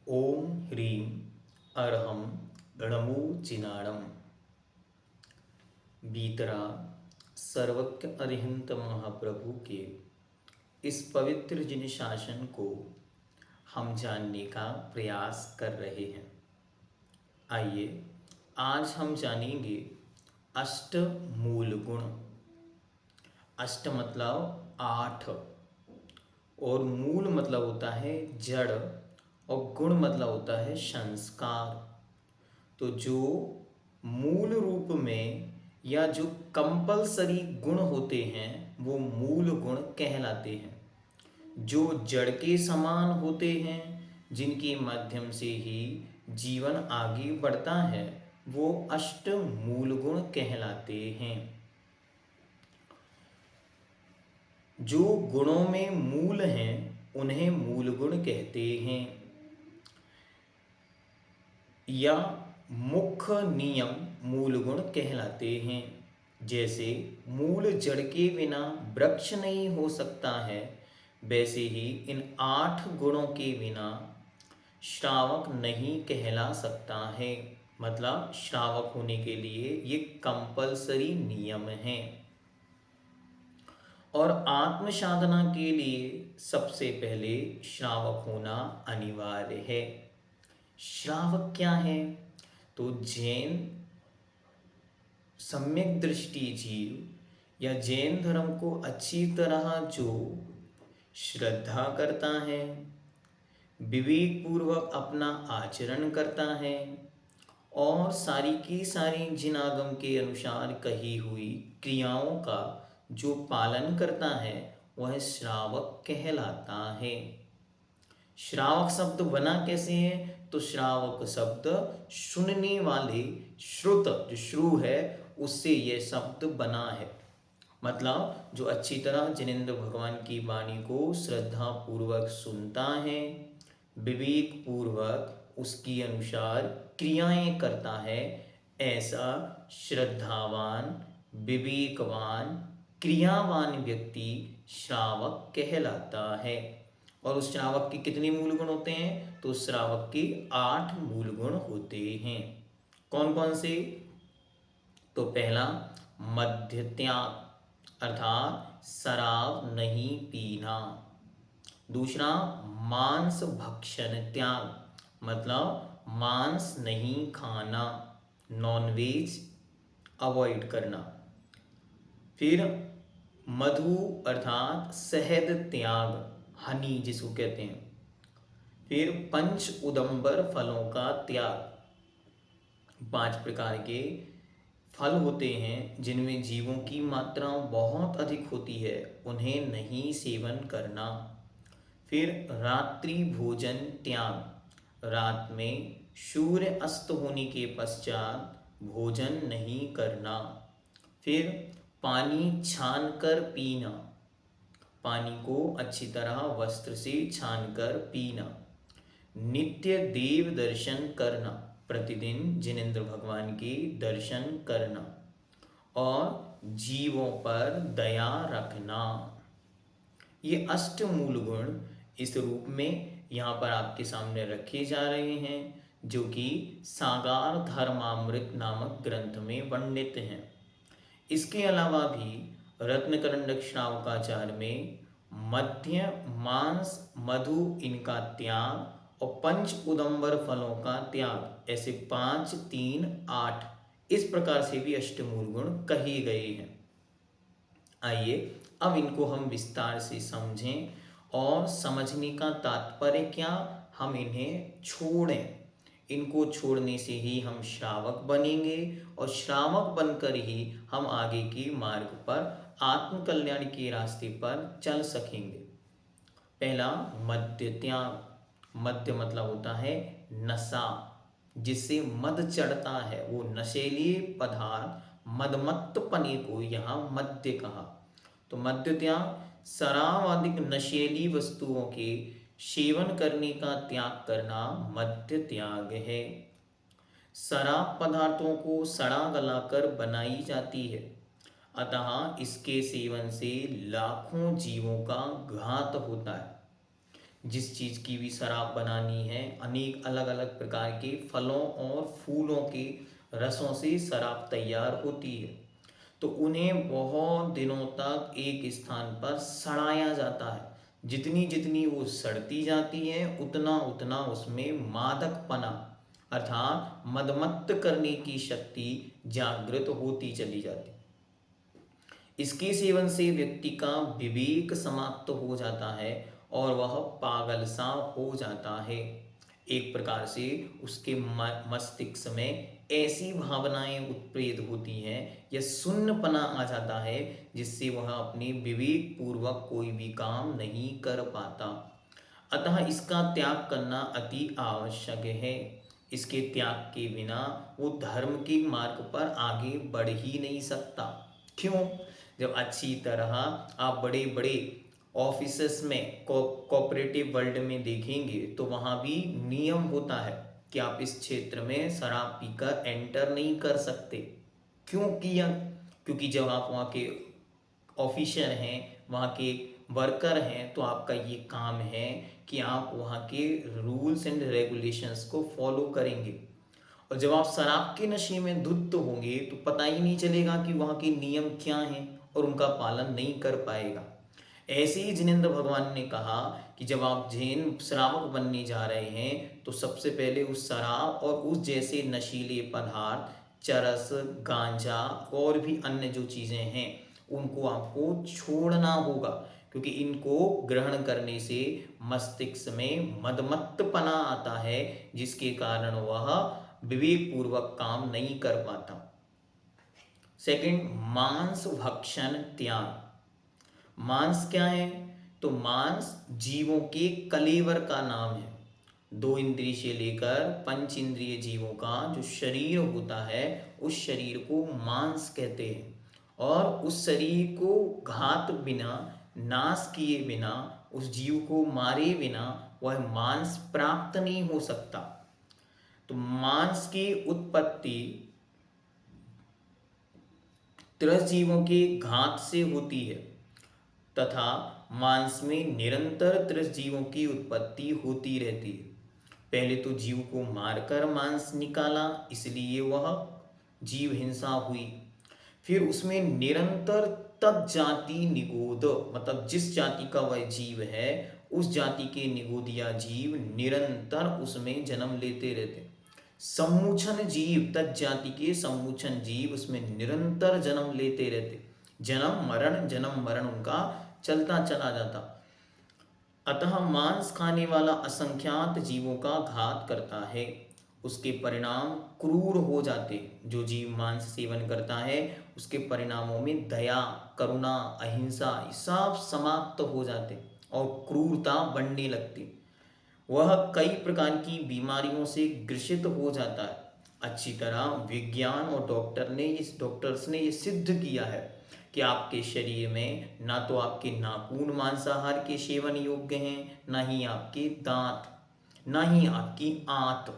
ओम ह्रीं अरहम गणमूचिनाणम बीतरा सर्वज्ञ अरिहंत महाप्रभु के इस पवित्र जिन शासन को हम जानने का प्रयास कर रहे हैं। आइए आज हम जानेंगे अष्ट मूल गुण। अष्ट मतलब 8 और मूल मतलब होता है जड़ और गुण मतलब होता है संस्कार। तो जो मूल रूप में या जो कंपलसरी गुण होते हैं वो मूल गुण कहलाते हैं। जो जड़ के समान होते हैं, जिनके माध्यम से ही जीवन आगे बढ़ता है, वो अष्ट मूल गुण कहलाते हैं। जो गुणों में मूल हैं उन्हें मूल गुण कहते हैं। या मुख्य नियम मूल गुण कहलाते हैं। जैसे मूल जड़ के बिना वृक्ष नहीं हो सकता है, वैसे ही इन 8 गुणों के बिना श्रावक नहीं कहला सकता है। मतलब श्रावक होने के लिए ये कंपलसरी नियम है। और आत्म साधना के लिए सबसे पहले श्रावक होना अनिवार्य है। श्रावक क्या है? तो जैन सम्यक दृष्टि जीव या जैन धर्म को अच्छी तरह जो श्रद्धा करता है, विवेक पूर्वक अपना आचरण करता है और सारी की सारी जिन आगम के अनुसार कही हुई क्रियाओं का जो पालन करता है, वह श्रावक कहलाता है। श्रावक शब्द बना कैसे है? तो श्रावक शब्द सुनने वाले, श्रुत जो श्रु है उससे यह शब्द बना है। मतलब जो अच्छी तरह जिनेंद्र भगवान की वाणी को श्रद्धा पूर्वक सुनता है, विवेक पूर्वक उसकी अनुसार क्रियाएं करता है, ऐसा श्रद्धावान, विवेकवान, क्रियावान व्यक्ति श्रावक कहलाता है। और उस श्रावक के कितने मूल गुण होते हैं? तो श्रावक के 8 मूल गुण होते हैं। कौन कौन से? तो पहला मद्य त्याग अर्थात शराब नहीं पीना। दूसरा मांस भक्षण त्याग मतलब मांस नहीं खाना, नॉनवेज अवॉइड करना। फिर मधु अर्थात शहद त्याग, हनी जिसको कहते हैं। फिर पंच उदंबर फलों का त्याग। 5 प्रकार के फल होते हैं जिनमें जीवों की मात्रा बहुत अधिक होती है, उन्हें नहीं सेवन करना। फिर रात्रि भोजन त्याग, रात में सूर्य अस्त होने के पश्चात भोजन नहीं करना। फिर पानी छान कर पीना, पानी को अच्छी तरह वस्त्र से छानकर पीना। नित्य देव दर्शन करना, प्रतिदिन जिनेंद्र भगवान के दर्शन करना। और जीवों पर दया रखना। ये अष्ट मूल गुण इस रूप में यहाँ पर आपके सामने रखे जा रहे हैं, जो कि सागार धर्मामृत नामक ग्रंथ में वर्णित हैं। इसके अलावा भी रत्नकरंडक श्रावकाचार्य में मध्य, मांस, मधु इनका त्याग और पंच उदंबर फलों का त्याग, ऐसे 5, 3, 8 इस प्रकार से भी अष्टमूल गुण कहे गए हैं। आइए अब इनको हम विस्तार से समझें और समझने का तात्पर्य क्या, हम इन्हें छोड़ें। इनको छोड़ने से ही हम श्रावक बनेंगे और श्रावक बनकर ही हम आगे के मार्ग पर आत्म कल्याण के रास्ते पर चल सकेंगे। पहला मद्य त्याग। मद्य मतलब होता है नशा, जिससे मद चढ़ता है, वो नशेले पदार्थ मदमत्तपने को यहाँ मद्य कहा। तो मद्य त्याग शराब आदि नशेली वस्तुओं के सेवन करने का त्याग करना मद्य त्याग है। शराब पदार्थों को सड़ा गलाकर बनाई जाती है, अतः इसके सेवन से लाखों जीवों का घात होता है। जिस चीज़ की भी शराब बनानी है, अनेक अलग अलग प्रकार के फलों और फूलों के रसों से शराब तैयार होती है। तो उन्हें बहुत दिनों तक एक स्थान पर सड़ाया जाता है। जितनी जितनी वो सड़ती जाती है उतना उतना उसमें मादकपना अर्थात मदमत्त करने की शक्ति जागृत होती चली जाती। इसके सेवन से व्यक्ति का विवेक समाप्त हो जाता है और वह पागल सा हो जाता है। एक प्रकार से उसके मस्तिष्क में ऐसी भावनाएं उत्प्रेरित होती हैं या शून्यपना आ जाता है जिससे वह अपने विवेक पूर्वक कोई भी काम नहीं कर पाता। अतः इसका त्याग करना अति आवश्यक है। इसके त्याग के बिना वो धर्म के मार्ग पर आगे बढ़ ही नहीं सकता। क्यों? जब अच्छी तरह आप बड़े बड़े ऑफिसेस में कोऑपरेटिव वर्ल्ड में देखेंगे तो वहाँ भी नियम होता है कि आप इस क्षेत्र में शराब पीकर एंटर नहीं कर सकते। क्यों किया? क्योंकि जब आप वहाँ के ऑफिसर हैं, वहाँ के वर्कर हैं, तो आपका ये काम है कि आप वहाँ के रूल्स एंड रेगुलेशंस को फॉलो करेंगे। और जब आप शराब के नशे में धुत होंगे तो पता ही नहीं चलेगा कि वहाँ के नियम क्या हैं और उनका पालन नहीं कर पाएगा। ऐसे ही जिनेंद्र भगवान ने कहा कि जब आप जैन श्रावक बनने जा रहे हैं तो सबसे पहले उस शराब और उस जैसे नशीले पदार्थ, चरस, गांजा और भी अन्य जो चीज़ें हैं उनको आपको छोड़ना होगा, क्योंकि इनको ग्रहण करने से मस्तिष्क में मदमत्तपना आता है जिसके कारण वह विवेक पूर्वक काम नहीं कर पाता। सेकंड, मांस भक्षण त्याग। मांस क्या है? तो मांस जीवों के कलेवर का नाम है। 2 इंद्रिय से लेकर 5 इंद्रिय जीवों का जो शरीर होता है उस शरीर को मांस कहते हैं। और उस शरीर को घात बिना, नाश किए बिना, उस जीव को मारे बिना वह मांस प्राप्त नहीं हो सकता। तो मांस की उत्पत्ति त्रस जीवों के घात से होती है तथा मांस में निरंतर त्रस जीवों की उत्पत्ति होती रहती है। पहले तो जीव को मारकर मांस निकाला, इसलिए वह जीव हिंसा हुई। फिर उसमें निरंतर तद जाति निगोद, मतलब जिस जाति का वह जीव है उस जाति के निगोदिया जीव निरंतर उसमें जन्म लेते रहते। सम्मुचन जीव, तद जाति के सम्मुचन जीव उसमें निरंतर जन्म लेते रहते। जन्म मरण उनका चलता चला जाता। अतः मांस खाने वाला असंख्यात जीवों का घात करता है। उसके परिणाम क्रूर हो जाते। जो जीव मांस सेवन करता है उसके परिणामों में दया, करुणा, अहिंसा सब समाप्त हो जाते और क्रूरता बढ़ने लगती। वह कई प्रकार की बीमारियों से ग्रसित हो जाता है। अच्छी तरह विज्ञान और डॉक्टर्स ने ये सिद्ध किया है कि आपके शरीर में ना तो आपके नाखून मांसाहार के सेवन योग्य हैं, ना ही आपके दांत, ना ही आपकी आंत।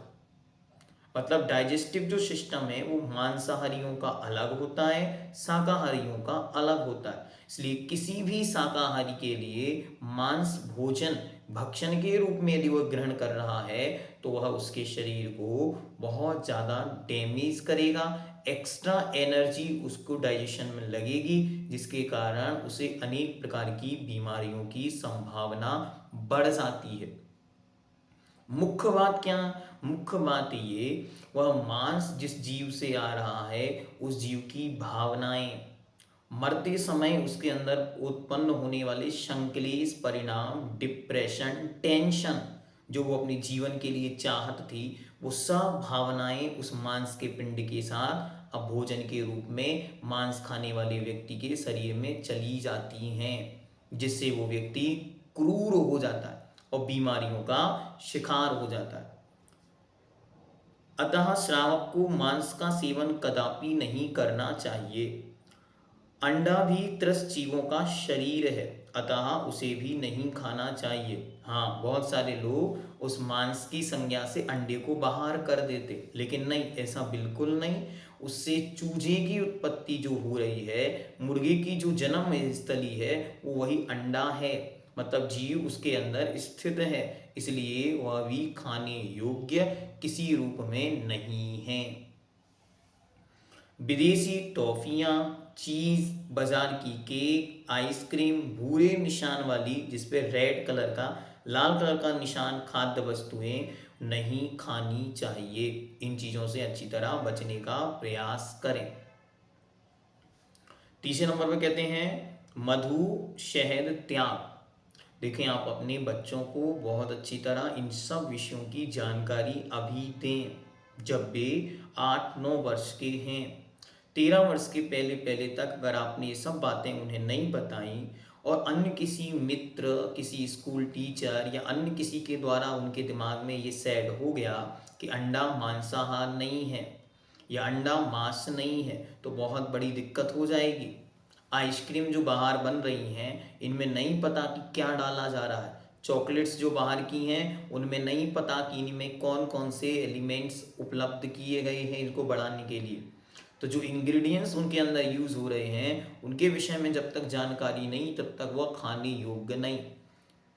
मतलब डाइजेस्टिव जो सिस्टम है वो मांसाहारियों का अलग होता है, शाकाहारियों का अलग होता है। इसलिए किसी भी शाकाहारी के लिए मांस भोजन भक्षण के रूप में यदि वह ग्रहण कर रहा है तो वह उसके शरीर को बहुत ज़्यादा डैमेज करेगा। एक्स्ट्रा एनर्जी उसको डाइजेशन में लगेगी जिसके कारण उसे अनेक प्रकार की बीमारियों की संभावना बढ़ जाती है। मुख्य बात क्या? मुख्य बात ये, वह मांस जिस जीव से आ रहा है उस जीव की भावनाएं, मरते समय उसके अंदर उत्पन्न होने वाले संक्लेश परिणाम, डिप्रेशन, टेंशन, जो वो अपने जीवन के लिए चाहत थी, वो सब भावनाएं उस मांस के पिंड के साथ अब भोजन के रूप में मांस खाने वाले व्यक्ति के शरीर में चली जाती हैं, जिससे वो व्यक्ति क्रूर हो जाता है और बीमारियों का शिकार हो जाता है। अतः श्रावक को मांस का सेवन कदापि नहीं करना चाहिए। अंडा भी त्रस्त जीवों का शरीर है, अतः उसे भी नहीं खाना चाहिए। हाँ, बहुत सारे लोग उस मांस की संज्ञा से अंडे को बाहर कर देते, लेकिन नहीं, ऐसा बिल्कुल नहीं। उससे चूजे की उत्पत्ति जो हो रही है, मुर्गे की जो जन्म स्थली है वो वही अंडा है। मतलब जीव उसके अंदर स्थित है, इसलिए वह भी खाने योग्य किसी रूप में नहीं है। विदेशी टॉफियाँ, चीज़, बाजार की केक, आइसक्रीम, भूरे निशान वाली जिसपे रेड कलर का, लाल कलर का निशान खाद्य वस्तुएं नहीं खानी चाहिए। इन चीज़ों से अच्छी तरह बचने का प्रयास करें। तीसरे नंबर पर कहते हैं मधु, शहद त्याग। देखें, आप अपने बच्चों को बहुत अच्छी तरह इन सब विषयों की जानकारी अभी दें जब वे 8-9 वर्ष के हैं। 13 वर्ष के पहले पहले तक अगर आपने ये सब बातें उन्हें नहीं बताई और अन्य किसी मित्र, किसी स्कूल टीचर या अन्य किसी के द्वारा उनके दिमाग में ये सेट हो गया कि अंडा मांसाहार नहीं है या अंडा मांस नहीं है, तो बहुत बड़ी दिक्कत हो जाएगी। आइसक्रीम जो बाहर बन रही हैं इनमें नहीं पता कि क्या डाला जा रहा है। चॉकलेट्स जो बाहर की हैं उनमें नहीं पता कि इनमें कौन कौन से एलिमेंट्स उपलब्ध किए गए हैं इनको बढ़ाने के लिए। तो जो इंग्रेडिएंट्स उनके अंदर यूज़ हो रहे हैं उनके विषय में जब तक जानकारी नहीं तब तक वह खाने योग्य नहीं।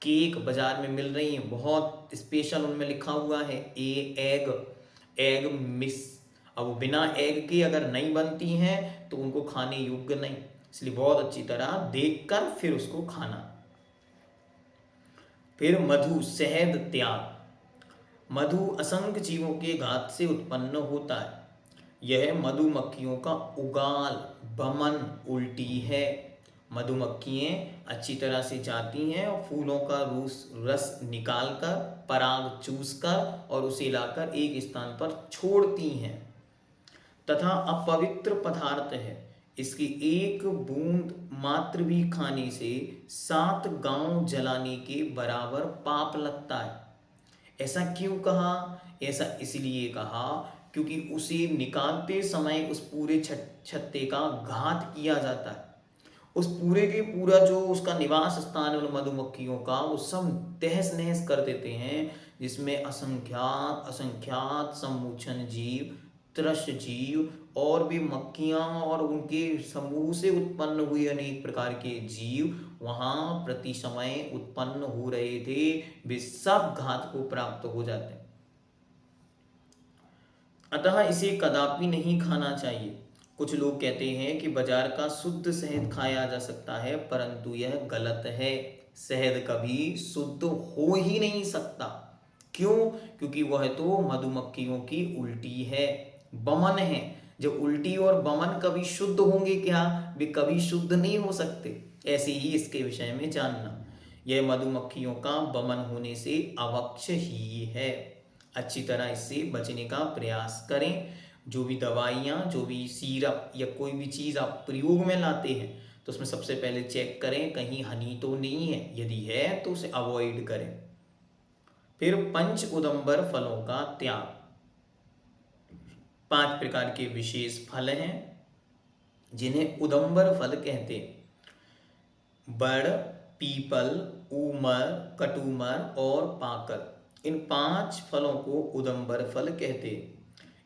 केक बाजार में मिल रही हैं, बहुत स्पेशल उनमें लिखा हुआ है एग मिस। अब वो बिना एग के अगर नहीं बनती हैं तो उनको खाने योग्य नहीं, इसलिए बहुत अच्छी तरह देखकर फिर उसको खाना। फिर मधु, शहद त्याग। मधु असंख्य जीवों के घात से उत्पन्न होता है। यह मधुमक्खियों का उगाल, बमन, उल्टी है। मधुमक्खियाँ अच्छी तरह से जाती हैं और फूलों का रस निकालकर, पराग चूसकर और उसे लाकर एक स्थान पर छोड़ती हैं तथा अपवित्र पदार्थ है। इसकी एक बूंद मात्र भी खाने से 7 गांव जलाने के बराबर पाप लगता है। ऐसा क्यों कहा? ऐसा इसलिए कहा क्योंकि उसे निकालते समय उस पूरे छत्ते का घात किया जाता है। उस पूरे के पूरा जो उसका निवास स्थान है मधुमक्खियों का वो सब तहस नहस कर देते हैं, जिसमें असंख्यात समूचन जीव, त्रस जीव और भी मक्खियाँ और उनके समूह से उत्पन्न हुए अनेक प्रकार के जीव वहाँ प्रति समय उत्पन्न हो रहे थे, वे सब घात को प्राप्त हो जाते हैं। अतः इसे कदापि नहीं खाना चाहिए। कुछ लोग कहते हैं कि बाजार का शुद्ध शहद खाया जा सकता है, परंतु यह गलत है। शहद कभी शुद्ध हो ही नहीं सकता। क्यों? क्योंकि वह तो मधुमक्खियों की उल्टी है, बमन है। जब उल्टी और बमन कभी शुद्ध होंगे क्या? वे कभी शुद्ध नहीं हो सकते। ऐसे ही इसके विषय में जानना, यह मधुमक्खियों का बमन होने से अवक्ष ही है। अच्छी तरह इससे बचने का प्रयास करें। जो भी दवाइयाँ, जो भी सीरप या कोई भी चीज़ आप प्रयोग में लाते हैं तो उसमें सबसे पहले चेक करें कहीं हनी तो नहीं है, यदि है तो उसे अवॉइड करें। फिर पंच उदंबर फलों का त्याग। 5 प्रकार के विशेष फल हैं जिन्हें उदंबर फल कहते हैं। बड़, पीपल, ऊमर, कटूमर और पाकर, इन 5 फलों को उदंबर फल कहते हैं।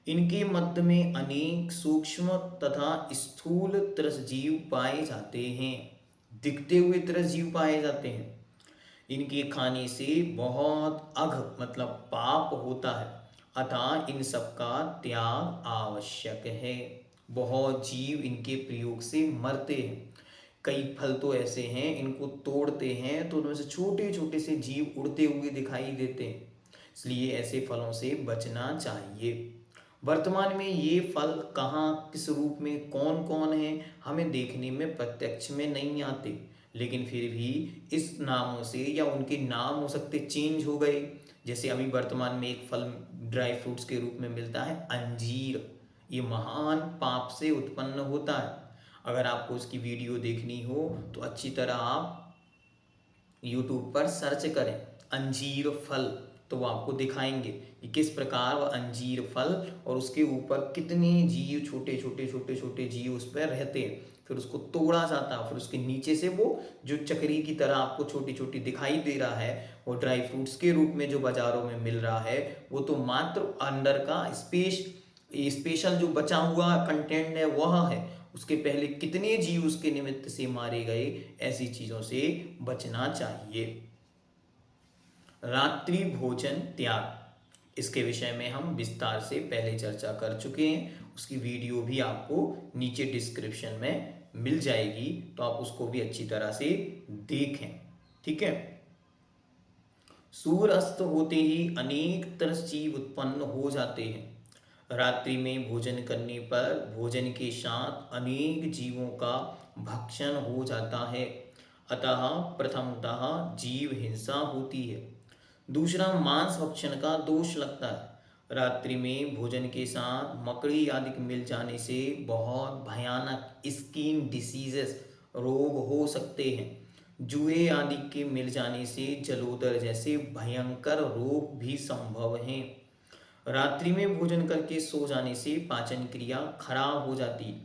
इनके मध्य में अनेक सूक्ष्म तथा स्थूल त्रसजीव पाए जाते हैं, दिखते हुए त्रसजीव पाए जाते हैं। इनके खाने से बहुत अघ मतलब पाप होता है, अतः इन सब का त्याग आवश्यक है। बहुत जीव इनके प्रयोग से मरते हैं। कई फल तो ऐसे हैं इनको तोड़ते हैं तो उनमें से छोटे छोटे से जीव उड़ते हुए दिखाई देते हैं, इसलिए ऐसे फलों से बचना चाहिए। वर्तमान में ये फल कहाँ, किस रूप में, कौन कौन है, हमें देखने में प्रत्यक्ष में नहीं आते, लेकिन फिर भी इस नामों से या उनके नाम हो सकते चेंज हो गए। जैसे अभी वर्तमान में एक फल ड्राई फ्रूट्स के रूप में मिलता है अंजीर, ये महान पाप से उत्पन्न होता है। अगर आपको उसकी वीडियो देखनी हो तो अच्छी तरह आप YouTube पर सर्च करें अंजीर फल, तो वो आपको दिखाएंगे कि किस प्रकार वह अंजीर फल और उसके ऊपर कितने जीव, छोटे छोटे छोटे छोटे जीव उस पर रहते हैं। फिर उसको तोड़ा जाता है, फिर उसके नीचे से वो जो चक्री की तरह आपको छोटी छोटी दिखाई दे रहा है, वो ड्राई फ्रूट्स के रूप में जो बाजारों में मिल रहा है, वो तो मात्र अंदर का स्पेशल जो बचा हुआ कंटेंट है वह है, उसके पहले कितने जीव उसके निमित्त से मारे गए, ऐसी चीजों से बचना चाहिए। रात्रि भोजन त्याग, इसके विषय में हम विस्तार से पहले चर्चा कर चुके हैं। उसकी वीडियो भी आपको नीचे डिस्क्रिप्शन में मिल जाएगी, तो आप उसको भी अच्छी तरह से देखें। ठीक है। सूर्य अस्त होते ही अनेक तरह जीव उत्पन्न हो जाते हैं। रात्रि में भोजन करने पर भोजन के साथ अनेक जीवों का भक्षण हो जाता है। अतः प्रथमतः जीव हिंसा होती है। दूसरा, मांस भक्षण का दोष लगता है। रात्रि में भोजन के साथ मकड़ी आदि मिल जाने से बहुत भयानक स्किन डिसीजेस रोग हो सकते हैं। जुए आदि के मिल जाने से जलोदर जैसे भयंकर रोग भी संभव हैं। रात्रि में भोजन करके सो जाने से पाचन क्रिया खराब हो जाती है,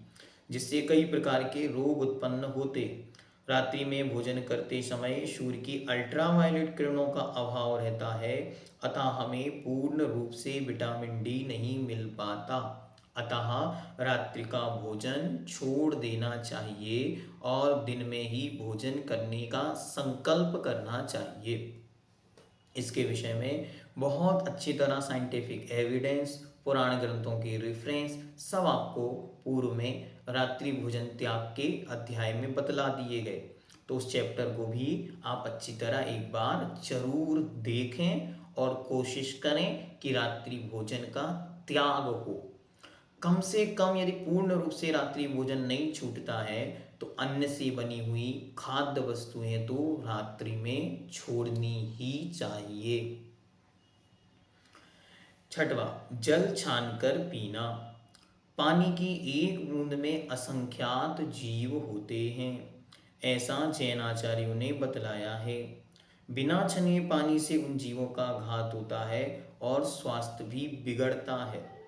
जिससे कई प्रकार के रोग उत्पन्न होते। रात्रि में भोजन करते समय सूर्य की अल्ट्रावायलेट किरणों का अभाव रहता है, अतः हमें पूर्ण रूप से विटामिन डी नहीं मिल पाता। अतः रात्रि का भोजन छोड़ देना चाहिए और दिन में ही भोजन करने का संकल्प करना चाहिए। इसके विषय में बहुत अच्छी तरह साइंटिफिक एविडेंस, पुराण ग्रंथों के रेफरेंस सब आपको पूर्व में रात्रि भोजन त्याग के अध्याय में बतला दिए गए। तो उस चैप्टर को भी आप अच्छी तरह एक बार जरूर देखें और कोशिश करें कि रात्रि भोजन का त्याग हो। कम से कम यदि पूर्ण रूप से रात्रि भोजन नहीं छूटता है तो अन्न से बनी हुई खाद्य वस्तुएं तो रात्रि में छोड़नी ही चाहिए। छठवा, जल छानकर पीना। पानी की एक बूंद में असंख्यात जीव होते हैं, ऐसा जैन आचार्यों ने बतलाया है। बिना छने पानी से उन जीवों का घात होता है और स्वास्थ्य भी बिगड़ता है।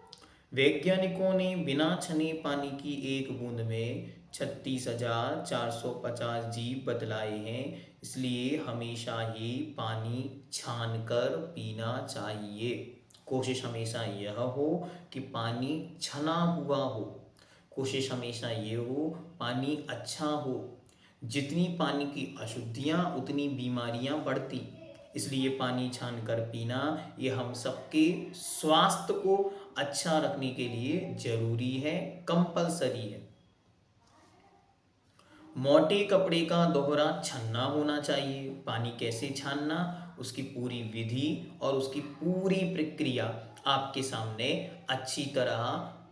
वैज्ञानिकों ने बिना छने पानी की एक बूंद में 36,450 जीव बतलाए हैं। इसलिए हमेशा ही पानी छानकर पीना चाहिए। कोशिश हमेशा यह हो कि पानी छना हुआ हो। कोशिश हमेशा ये हो पानी अच्छा हो। जितनी पानी की अशुद्धियाँ उतनी बीमारियाँ बढ़ती। इसलिए पानी छानकर पीना ये हम सबके स्वास्थ्य को अच्छा रखने के लिए जरूरी है, कंपलसरी है। मोटे कपड़े का दोहरा छन्ना होना चाहिए। पानी कैसे छानना, उसकी पूरी विधि और उसकी पूरी प्रक्रिया आपके सामने अच्छी तरह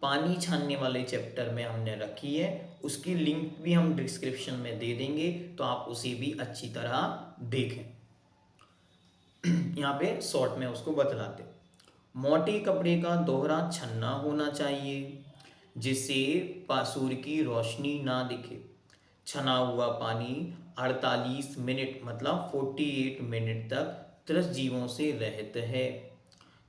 पानी छानने वाले चैप्टर में हमने रखी है। उसकी लिंक भी हम डिस्क्रिप्शन में दे देंगे, तो आप उसे भी अच्छी तरह देखें। यहाँ पे शॉर्ट में उसको बतलाते। मोटे कपड़े का दोहरा छन्ना होना चाहिए जिससे सूर्य की रोशनी ना दिखे। छना हुआ पानी 48 मिनट मतलब 48 मिनट तक त्रस्त जीवों से रहित है।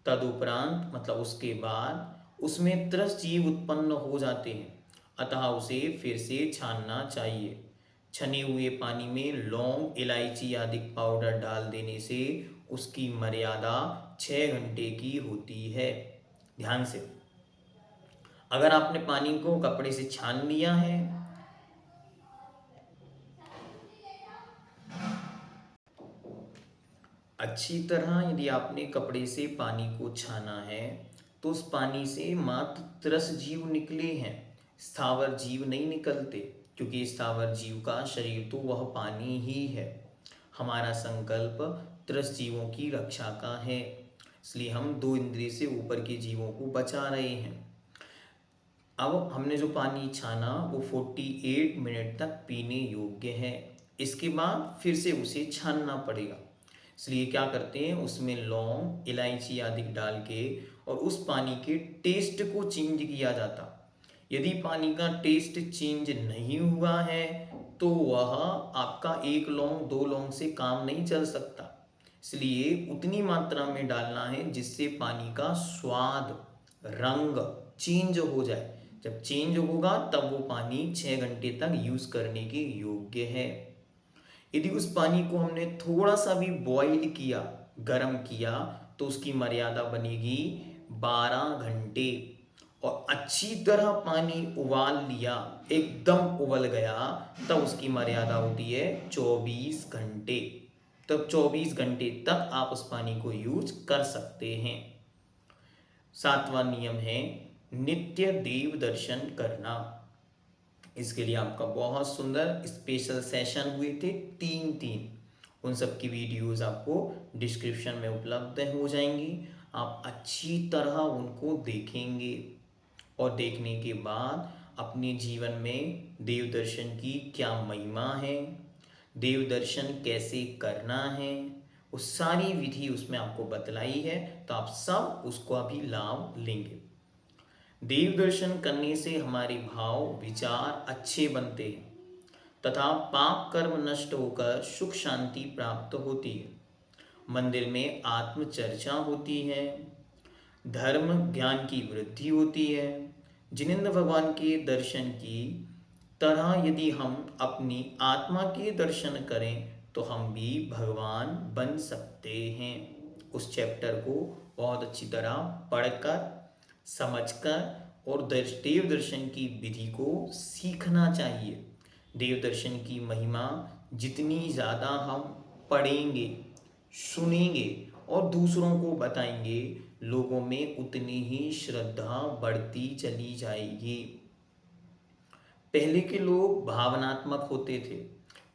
तदुपरांत मतलब उसके बाद उसमें त्रस्त जीव उत्पन्न हो जाते हैं, अतः उसे फिर से छानना चाहिए। छने हुए पानी में लौंग, इलायची आदि पाउडर डाल देने से उसकी मर्यादा 6 घंटे की होती है। ध्यान से, अगर आपने पानी को कपड़े से छान लिया है अच्छी तरह, यदि आपने कपड़े से पानी को छाना है तो उस पानी से मात्र त्रस्त जीव निकले हैं, स्थावर जीव नहीं निकलते, क्योंकि स्थावर जीव का शरीर तो वह पानी ही है। हमारा संकल्प त्रस्त जीवों की रक्षा का है, इसलिए हम 2 इंद्रिय से ऊपर के जीवों को बचा रहे हैं। अब हमने जो पानी छाना वो 48 मिनट तक पीने योग्य है। इसके बाद फिर से उसे छानना पड़ेगा। इसलिए क्या करते हैं, उसमें लौंग, इलायची आदि डाल के और उस पानी के टेस्ट को चेंज किया जाता। यदि पानी का टेस्ट चेंज नहीं हुआ है तो वह आपका 1 लौंग 2 लौंग से काम नहीं चल सकता। इसलिए उतनी मात्रा में डालना है जिससे पानी का स्वाद, रंग चेंज हो जाए। जब चेंज होगा तब वो पानी 6 घंटे तक यूज करने के योग्य है। यदि उस पानी को हमने थोड़ा सा भी बॉईल किया, गर्म किया, तो उसकी मर्यादा बनेगी 12 घंटे। और अच्छी तरह पानी उबाल लिया, एकदम उबल गया, तब उसकी मर्यादा होती है 24 घंटे। तब 24 घंटे तक आप उस पानी को यूज कर सकते हैं। 7वां नियम है नित्य देव दर्शन करना। इसके लिए आपका बहुत सुंदर स्पेशल सेशन हुए थे, 3 उन सब की वीडियोस आपको डिस्क्रिप्शन में उपलब्ध हो जाएंगी। आप अच्छी तरह उनको देखेंगे और देखने के बाद अपने जीवन में देव दर्शन की क्या महिमा है, देव दर्शन कैसे करना है, उस सारी विधि उसमें आपको बतलाई है। तो आप सब उसको अभी लाभ लेंगे। देव दर्शन करने से हमारे भाव विचार अच्छे बनते हैं तथा पाप कर्म नष्ट होकर सुख शांति प्राप्त होती है। मंदिर में आत्मचर्चा होती है, धर्म ज्ञान की वृद्धि होती है। जिनेंद्र भगवान के दर्शन की तरह यदि हम अपनी आत्मा के दर्शन करें तो हम भी भगवान बन सकते हैं। उस चैप्टर को बहुत अच्छी तरह पढ़कर, समझकर और देव दर्शन की विधि को सीखना चाहिए। देव दर्शन की महिमा जितनी ज़्यादा हम पढ़ेंगे, सुनेंगे और दूसरों को बताएंगे, लोगों में उतनी ही श्रद्धा बढ़ती चली जाएगी। पहले के लोग भावनात्मक होते थे,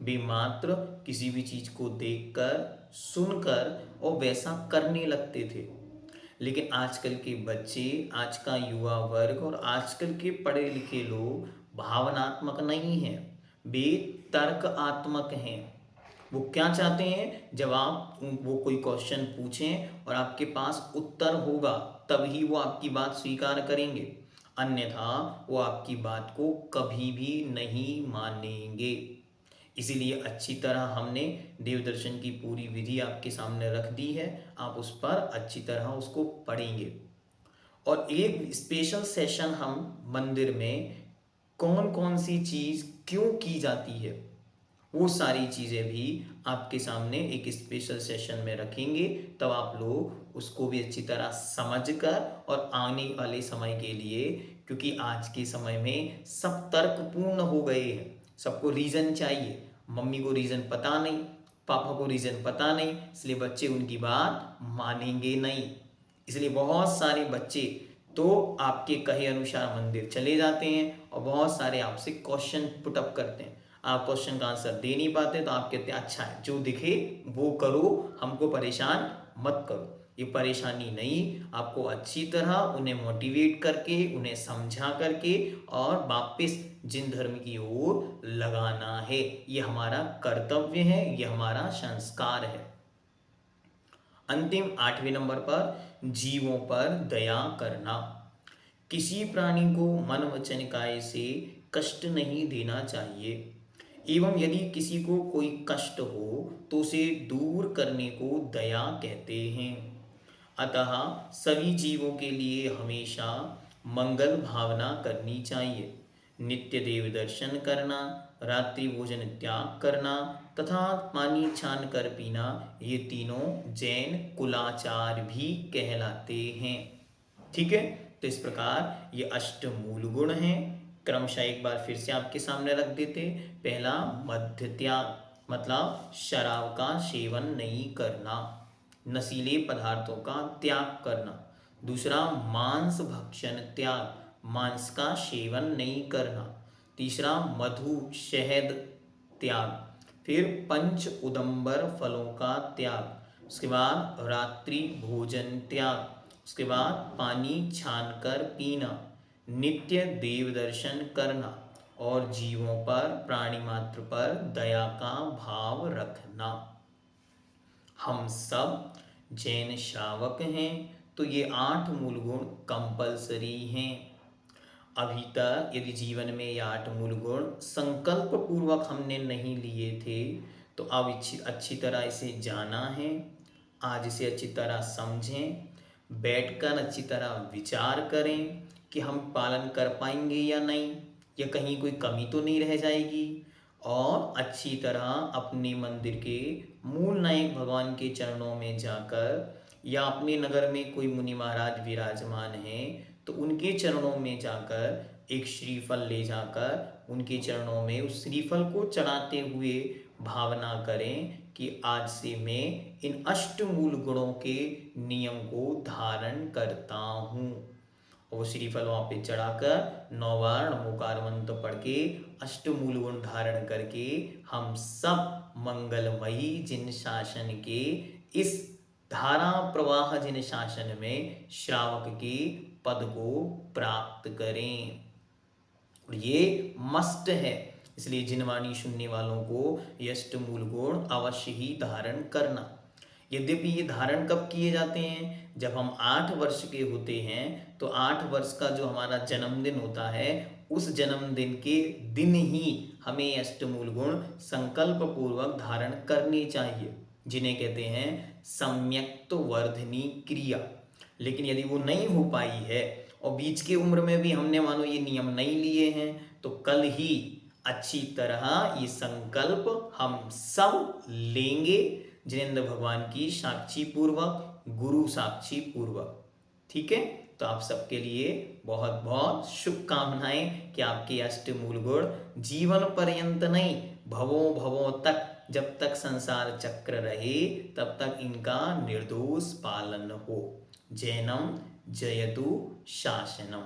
वे मात्र किसी भी चीज को देखकर, सुनकर और वैसा करने लगते थे। लेकिन आजकल के बच्चे, आज का युवा वर्ग और आजकल के पढ़े लिखे लोग भावनात्मक नहीं हैं, वे तर्कात्मक हैं। वो क्या चाहते हैं, जब आप वो कोई क्वेश्चन पूछें और आपके पास उत्तर होगा तभी वो आपकी बात स्वीकार करेंगे, अन्यथा वो आपकी बात को कभी भी नहीं मानेंगे। इसीलिए अच्छी तरह हमने देव दर्शन की पूरी विधि आपके सामने रख दी है। आप उस पर अच्छी तरह उसको पढ़ेंगे और एक स्पेशल सेशन हम मंदिर में कौन कौन सी चीज क्यों की जाती है, वो सारी चीज़ें भी आपके सामने एक स्पेशल सेशन में रखेंगे। तब आप लोग उसको भी अच्छी तरह समझकर और आने वाले समय के लिए, क्योंकि आज के समय में सब तर्कपूर्ण हो गए हैं, सबको रीज़न चाहिए। मम्मी को रीज़न पता नहीं, पापा को रीज़न पता नहीं, इसलिए बच्चे उनकी बात मानेंगे नहीं। इसलिए बहुत सारे बच्चे तो आपके कहे अनुसार मंदिर चले जाते हैं और बहुत सारे आपसे क्वेश्चन पुटअप करते हैं। आप क्वेश्चन का आंसर दे नहीं पाते तो आप कहते हैं अच्छा है, जो दिखे वो करो, हमको परेशान मत करो। ये परेशानी नहीं, आपको अच्छी तरह उन्हें मोटिवेट करके, उन्हें समझा करके और वापस जिन धर्म की ओर लगाना है। ये हमारा कर्तव्य है, ये हमारा संस्कार है। अंतिम 8वें नंबर पर जीवों पर दया करना। किसी प्राणी को मन वचन काया से कष्ट नहीं देना चाहिए एवं यदि किसी को कोई कष्ट हो तो उसे दूर करने को दया कहते हैं। अतः सभी जीवों के लिए हमेशा मंगल भावना करनी चाहिए। नित्य देव दर्शन करना, रात्रि भोजन त्याग करना तथा पानी छान कर पीना, ये तीनों जैन कुलाचार भी कहलाते हैं। ठीक है, तो इस प्रकार ये अष्टमूल गुण हैं। क्रमशः एक बार फिर से आपके सामने रख देते। पहला मद्य त्याग, मतलब शराब का सेवन नहीं करना, नशीले पदार्थों का त्याग करना। दूसरा मांस भक्षण त्याग, मांस का सेवन नहीं करना। तीसरा मधु शहद त्याग। फिर पंच उदंबर फलों का त्याग। उसके बाद रात्रि भोजन त्याग। उसके बाद पानी छानकर पीना, नित्य देव दर्शन करना और जीवों पर, प्राणी मात्र पर दया का भाव रखना। हम सब जैन श्रावक हैं तो ये 8 मूल गुण कंपलसरी हैं। अभी तक यदि जीवन में ये 8 मूल गुण संकल्प पूर्वक हमने नहीं लिए थे तो अब अच्छी तरह इसे जाना है। आज इसे अच्छी तरह समझें, बैठकर अच्छी तरह विचार करें कि हम पालन कर पाएंगे या नहीं, या कहीं कोई कमी तो नहीं रह जाएगी, और अच्छी तरह अपने मंदिर के मूल नायक भगवान के चरणों में जाकर या अपने नगर में कोई मुनि महाराज विराजमान हैं तो उनके चरणों में जाकर एक श्रीफल ले जाकर उनके चरणों में उस श्रीफल को चढ़ाते हुए भावना करें कि आज से मैं इन अष्टमूल गुणों के नियम को धारण करता हूँ। और वो श्रीफल वहाँ पे चढ़ाकर 9 बार नमोकार मंत्र पढ़ के अष्टमूल गुण धारण करके हम सब मंगलमयी जिन शासन के इस धारा प्रवाह जिन शासन में श्रावक के पद को प्राप्त करें। और ये मस्ट है, इसलिए जिनवाणी सुनने वालों को ये अष्टमूल गुण अवश्य ही धारण करना। यद्यपि ये धारण कब किए जाते हैं? जब हम 8 वर्ष के होते हैं तो 8 वर्ष का जो हमारा जन्मदिन होता है उस जन्मदिन के दिन ही हमें अष्टमूल गुण संकल्प पूर्वक धारण करनी चाहिए, जिन्हें कहते हैं सम्यक्त वर्धनी क्रिया। लेकिन यदि वो नहीं हो पाई है और बीच की उम्र में भी हमने मानो ये नियम नहीं लिए हैं तो कल ही अच्छी तरह ये संकल्प हम सब लेंगे, जिनेंद्र भगवान की साक्षी पूर्वक, गुरु साक्षी पूर्वक। ठीक है, तो आप सबके लिए बहुत बहुत शुभकामनाएं कि आपके अष्टमूल गुण जीवन पर्यंत नहीं, भवों भवों तक, जब तक संसार चक्र रहे तब तक इनका निर्दोष पालन हो। जैनम जयतु शासनम।